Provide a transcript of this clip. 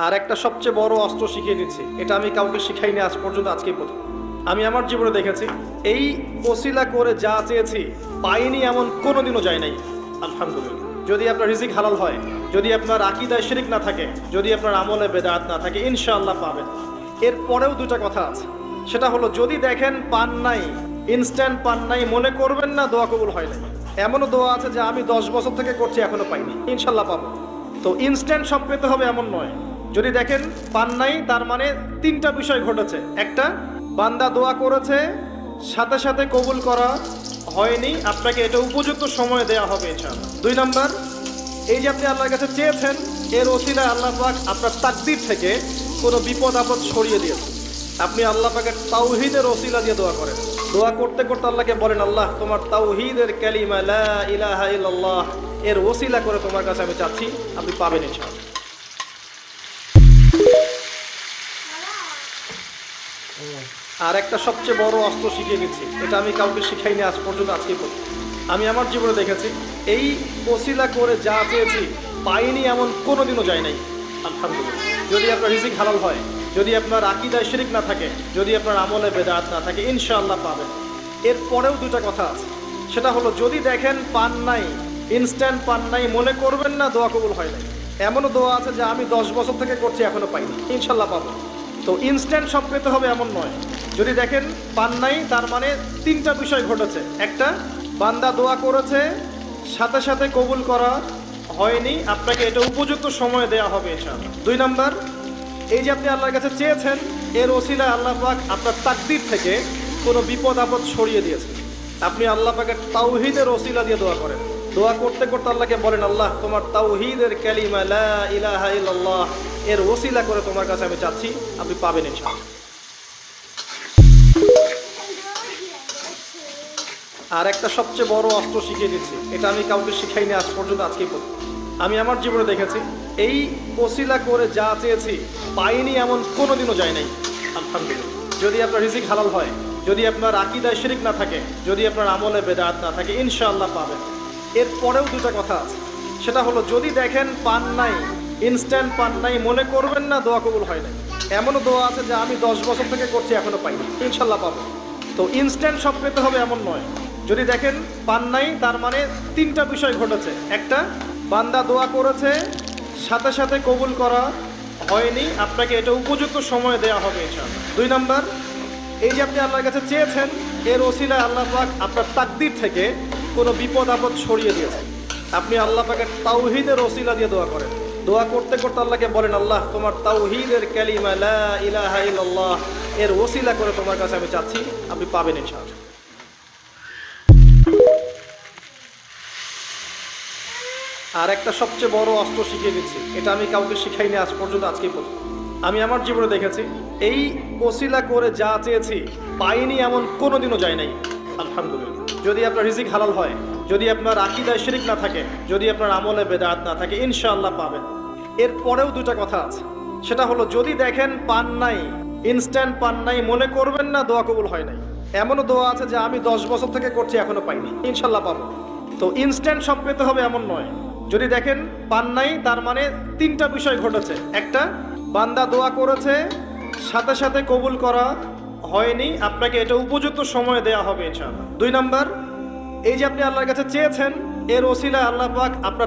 আর একটা সবচেয়ে বড় অস্ত্র শিখিয়ে দিচ্ছি, এটা আমি কাউকে শিখাইনি আজ পর্যন্ত, আজকেই প্রথম। আমি আমার জীবনে দেখেছি, এই ওসিলা করে যা চেয়েছি পাইনি এমন কোনোদিনও যায় নাই। আলহামদুলিল্লাহ। যদি আপনার রিজিক হালাল হয়, যদি আপনার আকীদায় শিরিক না থাকে, যদি আপনার আমলে বেদাত না থাকে, ইনশাআল্লাহ পাবেন। এরপরেও দুটা কথা আছে, সেটা হলো যদি দেখেন পান নাই, ইনস্ট্যান্ট পান নাই, মনে করবেন না দোয়া কবুল হয় নাই। এমনও দোয়া আছে যে আমি 10 বছর থেকে করছি এখনো পাইনি, ইনশাআল্লাহ পাবো। তো ইনস্ট্যান্ট সব পেতে হবে এমন নয়। যদি দেখেন পান নাই, তার মানে তিনটা বিষয় ঘটেছে। একটা, বান্দা দোয়া করেছে, সাথে সাথে কবুল করা হয়নি, আপনাকে এটা উপযুক্ত সময় দেওয়া হবে ইনশাআল্লাহ। 2 নাম্বার, এই যে আপনি আল্লাহর কাছে চেয়েছেন, এর ওসিলায় আল্লাহ পাক আপনার তাকদীর থেকে কোনো বিপদ আপদ সরিয়ে দিয়েছে। আপনি আল্লাহ পাকের তাওহীদের ওসিলা দিয়ে দোয়া করেন। দোয়া করতে করতে আল্লাহকে বলেন, আল্লাহ তোমার তাওহীদের কালিমা লা ইলাহা ইল্লাল্লাহ এর ওসিলা করে তোমার কাছে আমি চাচ্ছি, আপনি পাবেন ইনশাআল্লাহ। আর একটা সবচেয়ে বড় অস্ত্র শিখিয়ে দিচ্ছি, এটা আমি কাউকে শিখাইনি আজ পর্যন্ত, আজকেই প্রথম। আমি আমার জীবনে দেখেছি, এই ওসিলা করে যা চেয়েছি পাইনি এমন কোনোদিনও যায় নাই। আলহামদুলিল্লাহ। যদি আপনার রিজিক হালাল হয়, যদি আপনার আকীদায় শিরিক না থাকে, যদি আপনার আমলে বেদাত না থাকে, ইনশাআল্লাহ পাবেন। এরপরেও দুটা কথা আছে, সেটা হলো যদি দেখেন পান নাই, ইনস্ট্যান্ট পান নাই, মনে করবেন না দোয়া কবুল হয় নাই। এমনও দোয়া আছে যে আমি 10 বছর থেকে করছি এখনো পাইনি, ইনশাআল্লাহ পাবো। তো ইনস্ট্যান্ট সব পেতে হবে এমন নয়। যদি দেখেন পান নাই, তার মানে তিনটা বিষয় ঘটেছে। একটা, বান্দা দোয়া করেছে, সাথে সাথে কবুল করা হয়নি, আপনাকে এটা উপযুক্ত সময় দেওয়া হবে ইনশাআল্লাহ। 2 নাম্বার, এই যে আপনি আল্লাহর কাছে চেয়েছেন, এর ওসিলায় আল্লাহ পাক আপনার তাকদীর থেকে কোনো বিপদ আপদ সরিয়ে দিয়েছে। আপনি আল্লাহ পাকের তাওহীদের ওসিলা দিয়ে দোয়া করেন। দোয়া করতে করতে আল্লাহকে বলেন, আল্লাহ তোমার তাওহীদের কালিমা লা ইলাহা ইল্লাল্লাহ এর ওসিলা করে তোমার কাছে আমি চাচ্ছি, আপনি পাবেন ইনশাআল্লাহ। আর একটা সবচেয়ে বড় অস্ত্র শিখিয়ে দিচ্ছি, এটা আমি কাউকে শিখাইনি আজ পর্যন্ত, আজকেই প্রথম। আমি আমার জীবনে দেখেছি, এই ওসিলা করে যা চেয়েছি পাইনি এমন কোনোদিনও যায় নাই। আলহামদুলিল্লাহ। যদি আপনার রিজিক হালাল হয়, যদি আপনার আকীদায় শিরিক না থাকে, যদি আপনার আমলে বেদাত না থাকে, ইনশাআল্লাহ পাবেন। এরপরেও দুটা কথা আছে, সেটা হলো যদি দেখেন পান নাই, ইনস্ট্যান্ট পান নাই, মনে করবেন না দোয়া কবুল হয় নাই। এমনও দোয়া আছে যে আমি 10 বছর থেকে করছি এখনো পাইনি, ইনশাআল্লাহ পাবো। তো ইনস্ট্যান্ট সব পেতে হবে এমন নয়। যদি দেখেন পান নাই, তার মানে তিনটা বিষয় ঘটেছে। একটা, বান্দা দোয়া করেছে, সাথে সাথে কবুল করা হয়নি, আপনাকে এটা উপযুক্ত সময় দেওয়া হবে ইনশাআল্লাহ। 2 নাম্বার, এই যে আপনি আল্লাহর কাছে চেয়েছেন, এর ওসিলায় আল্লাহ পাক আপনার তাকদীর থেকে কোনো বিপদ আপদ সরিয়ে দিয়েছে। আপনি আল্লাহ পাকের তাওহীদের ওসিলা দিয়ে দোয়া করেন। দোয়া করতে করতে আল্লাহকে বলেন, আল্লাহ তোমার তাওহীদের কালিমা লা ইলাহা ইল্লাল্লাহ এর ওসিলা করে তোমার কাছে আমি চাচ্ছি, আপনি পাবেন ইনশাআল্লাহ। আর একটা সবচেয়ে বড় অস্ত্র শিখিয়ে দিচ্ছি, এটা আমি কাউকে শিখাইনি আজ পর্যন্ত, আজকেই প্রথম। আমি আমার জীবনে দেখেছি, এই ওসিলা করে যা চেয়েছি পাইনি এমন কোনোদিনও যায় নাই। আলহামদুলিল্লাহ। যদি আপনার রিজিক হালাল হয়, যদি আপনার আকীদায় শিরিক না থাকে, যদি আপনার আমলে বেদাত না থাকে, ইনশাআল্লাহ পাবেন। এরপরেও দুটা কথা আছে, সেটা হলো যদি দেখেন পান নাই, ইনস্ট্যান্ট পান নাই, মনে করবেন না দোয়া কবুল হয় নাই। এমনও দোয়া আছে যে আমি 10 বছর থেকে করছি এখনো পাইনি, ইনশাআল্লাহ পাবো। তো ইনস্ট্যান্ট সব পেতে হবে এমন নয়। যদি দেখেন পান নাই, তার মানে তিনটা বিষয় ঘটেছে। একটা, বান্দা দোয়া করেছে, সাথে সাথে কবুল করা হয়নি, আপনাকে এটা উপযুক্ত সময় দেওয়া হবে ইনশাআল্লাহ। 2 নাম্বার, এই যে আপনি আল্লাহর কাছে চেয়েছেন, এর ওসিলায় আল্লাহ পাক আপনার